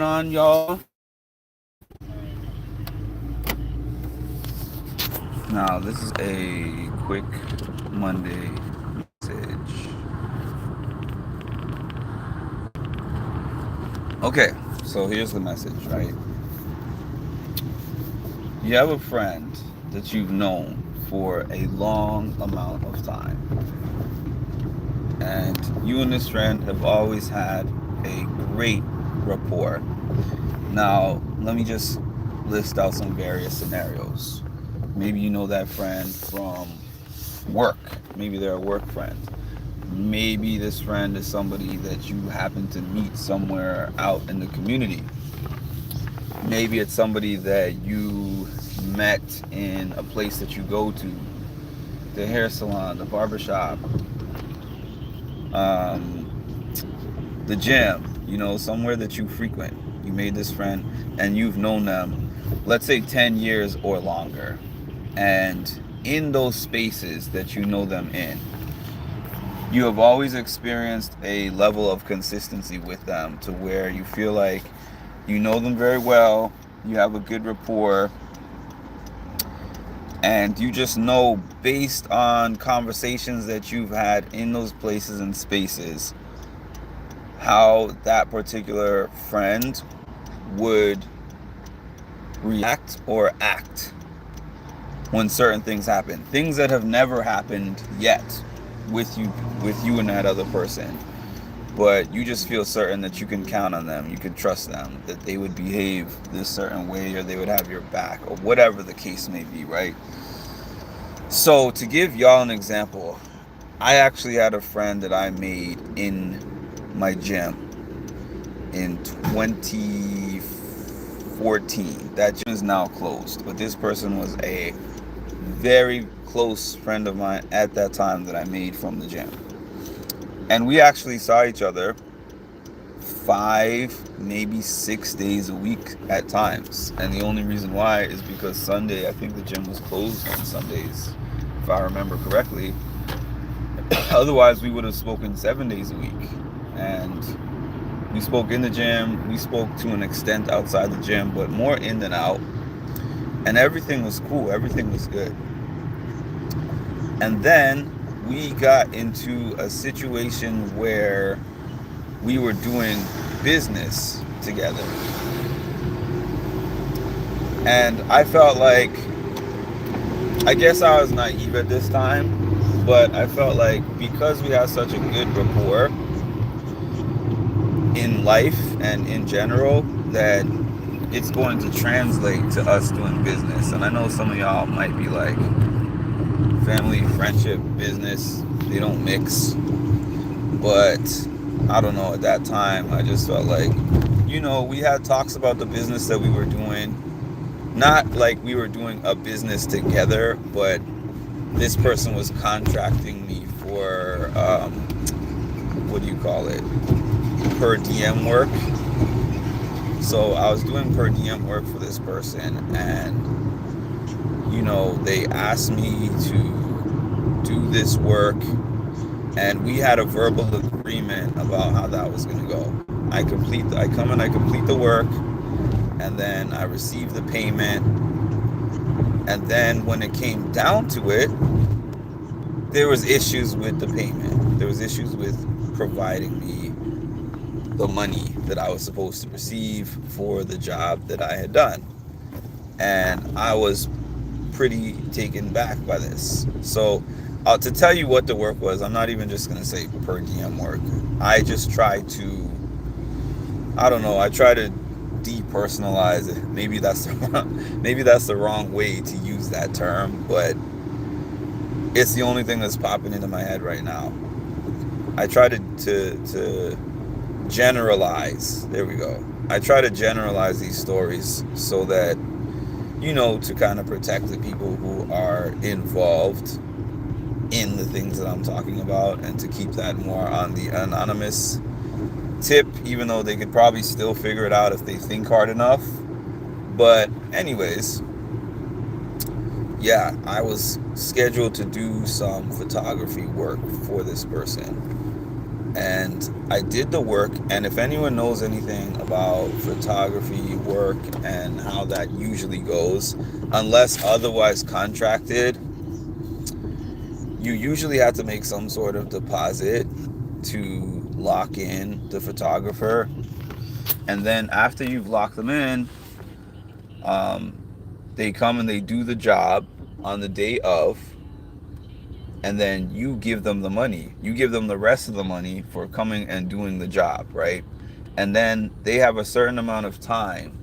on, y'all? Now, this is a quick Monday message. Okay, so here's the message, right? You have a friend that you've known for a long amount of time, and you and this friend have always had a great rapport. Now, let me just list out some various scenarios. Maybe you know that friend from work. Maybe they're a work friend. Maybe this friend is somebody that you happen to meet somewhere out in the community. Maybe it's somebody that you met in a place that you go to, the hair salon, the barbershop, um, the gym, somewhere that you frequent. You made this friend and you've known them, let's say 10 years or longer. And in those spaces that you know them in, you have always experienced a level of consistency with them to where you feel like you know them very well, you have a good rapport, and you just know based on conversations that you've had in those places and spaces how that particular friend would react or act when certain things happen. Things that have never happened yet with you and that other person. But you just feel certain that you can count on them, you can trust them, that they would behave this certain way or they would have your back or whatever the case may be, right? So to give y'all an example, I actually had a friend that I made in my gym in 2014. That gym is now closed, but this person was a very close friend of mine at that time that I made from the gym. And we actually saw each other 5, maybe 6 days a week at times. And the only reason why is because Sunday, I think the gym was closed on Sundays, if I remember correctly. Otherwise, we would have spoken 7 days a week. And we spoke in the gym, we spoke to an extent outside the gym, but more in than out. And everything was cool, everything was good. And then we got into a situation where we were doing business together. And I felt like, I guess I was naive at this time, but I felt like because we had such a good rapport in life and in general, that it's going to translate to us doing business. And I know some of y'all might be like, family, friendship, business, they don't mix. But I don't know, at that time I just felt like, we had talks about the business that we were doing. Not like we were doing a business together, but this person was contracting me for what do you call it, per diem work. So I was doing per diem work for this person, and they asked me to do this work, and we had a verbal agreement about how that was going to go. I complete the work, and then I receive the payment, and then when it came down to it, there was issues with the payment. There was issues with providing me the money that I was supposed to receive for the job that I had done. And I was pretty taken back by this. So to tell you what the work was, I'm not even just going to say per diem work. I just try to, I try to depersonalize it. Maybe that's the wrong way to use that term, but it's the only thing that's popping into my head right now. I try to generalize. There we go. I try to generalize these stories so that, to kind of protect the people who are involved in the things that I'm talking about, and to keep that more on the anonymous tip, even though they could probably still figure it out if they think hard enough. But anyways, yeah, I was scheduled to do some photography work for this person. and I did the work. And if anyone knows anything about photography work and how that usually goes, unless otherwise contracted, you usually have to make some sort of deposit to lock in the photographer. And then after you've locked them in, um, they come and they do the job on the day of, and then you give them the money. You give them the rest of the money for coming and doing the job, right? And then they have a certain amount of time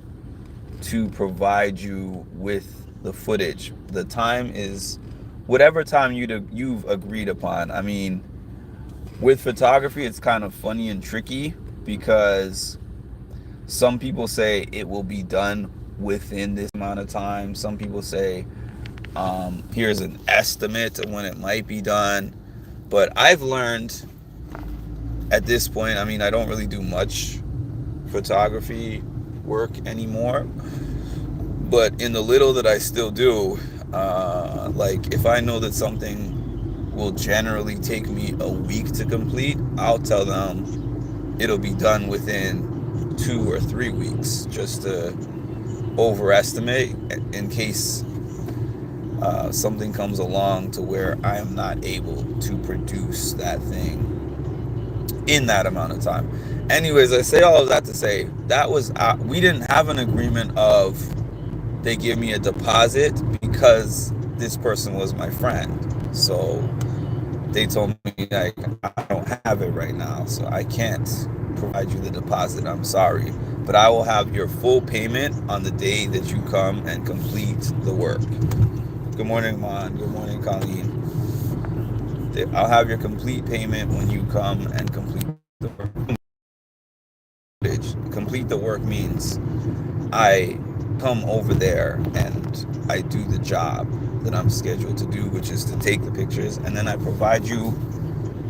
to provide you with the footage. The time is whatever time you've agreed upon. I mean, with photography, it's kind of funny and tricky because some people say it will be done within this amount of time. Some people say, here's an estimate of when it might be done. But I've learned at this point, I mean, I don't really do much photography work anymore. But in the little that I still do, like if I know that something will generally take me a week to complete, I'll tell them it'll be done within 2 or 3 weeks, just to overestimate in case something comes along to where I am not able to produce that thing in that amount of time. Anyways, I say all of that to say that was we didn't have an agreement of they give me a deposit because this person was my friend. So they told me like I don't have it right now, so I can't provide you the deposit. I'm sorry, but I will have your full payment on the day that you come and complete the work. Good morning, Mon. Good morning, Colleen. I'll have your complete payment when you come and complete the work. Complete the work means I come over there and I do the job that I'm scheduled to do, which is to take the pictures, and then I provide you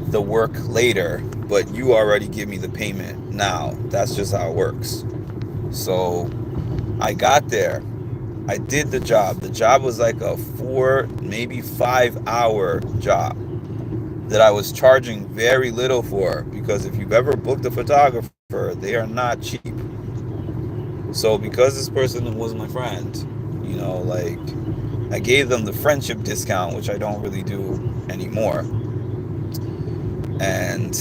the work later, but you already give me the payment now. That's just how it works. So I got there. I did the job. The job was like a 4, maybe 5 hour job that I was charging very little for, because if you've ever booked a photographer, they are not cheap. So because this person was my friend, like I gave them the friendship discount, which I don't really do anymore. And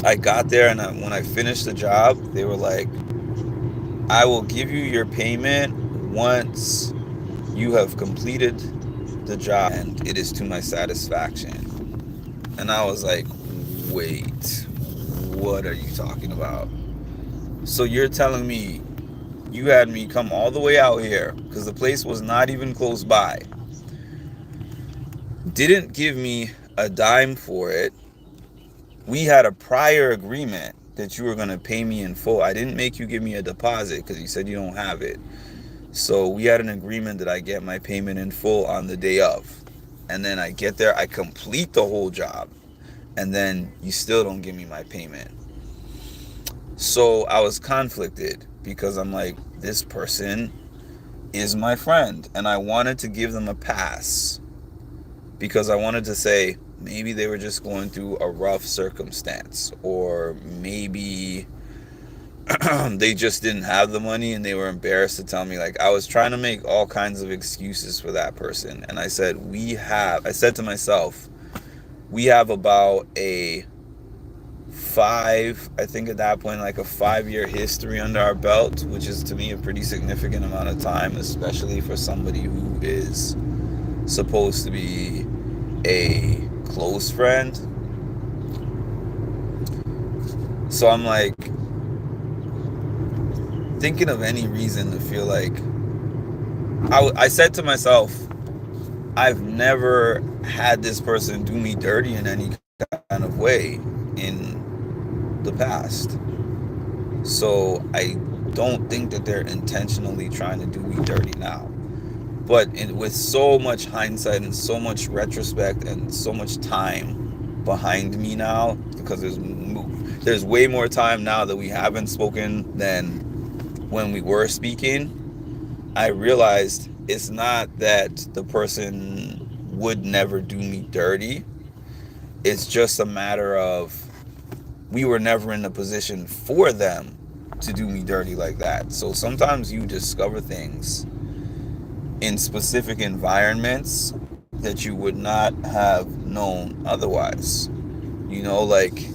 I got there, and when I finished the job, they were like, I will give you your payment once you have completed the job and it is to my satisfaction. And I was like, wait, what are you talking about? So you're telling me you had me come all the way out here, because the place was not even close by, didn't give me a dime for it. We had a prior agreement that you were going to pay me in full. I didn't make you give me a deposit because you said you don't have it. So we had an agreement that I get my payment in full on the day of. And then I get there, I complete the whole job, and then you still don't give me my payment. So I was conflicted because I'm like, this person is my friend, and I wanted to give them a pass because I wanted to say maybe they were just going through a rough circumstance, or maybe they just didn't have the money and they were embarrassed to tell me. Like, I was trying to make all kinds of excuses for that person. And I said to myself, we have about I think at that point, like a 5-year history under our belt, which is to me a pretty significant amount of time, especially for somebody who is supposed to be a close friend. So I'm like thinking of any reason to feel like I said to myself, I've never had this person do me dirty in any kind of way in the past. So I don't think that they're intentionally trying to do me dirty now. But with so much hindsight and so much retrospect and so much time behind me now, because there's way more time now that we haven't spoken than when we were speaking, I realized it's not that the person would never do me dirty. It's just a matter of we were never in a position for them to do me dirty like that. So sometimes you discover things in specific environments that you would not have known otherwise. Like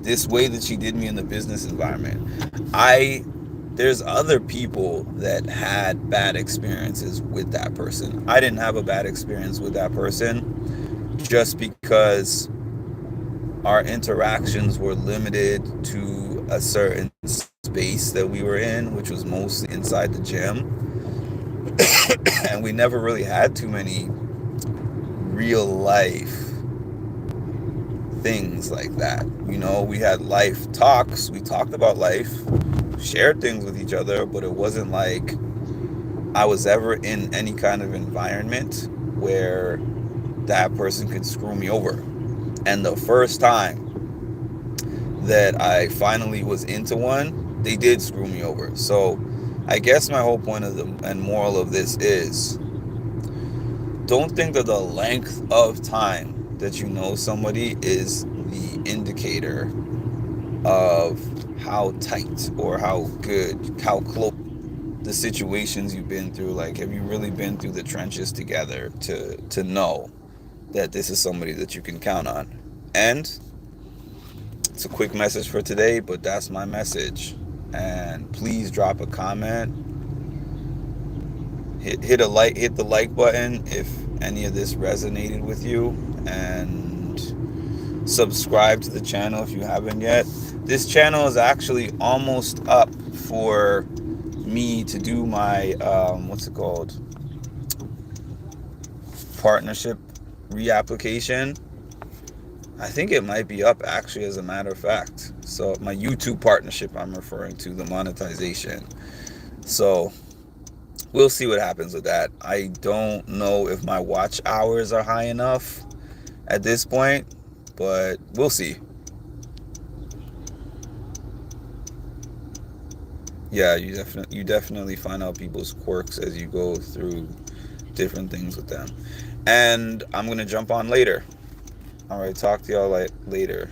this way that she did me in the business environment. There's other people that had bad experiences with that person. I didn't have a bad experience with that person just because our interactions were limited to a certain space that we were in, which was mostly inside the gym. And we never really had too many real life things like that. We had life talks. We talked about life, shared things with each other, but it wasn't like I was ever in any kind of environment where that person could screw me over. And the first time that I finally was into one, they did screw me over. So I guess my whole point and moral of this is, don't think that the length of time that you know somebody is the indicator of how tight or how good, how close the situations you've been through. Like, have you really been through the trenches together to know that this is somebody that you can count on? And it's a quick message for today, but that's my message. And please drop a comment. Hit the like button if any of this resonated with you, and subscribe to the channel if you haven't yet. This channel is actually almost up for me to do my partnership reapplication. I think it might be up, actually, as a matter of fact. So my YouTube partnership, I'm referring to the monetization. So we'll see what happens with that. I don't know if my watch hours are high enough at this point, but we'll see. Yeah, you definitely find out people's quirks as you go through different things with them. And I'm gonna jump on later. All right, talk to y'all later.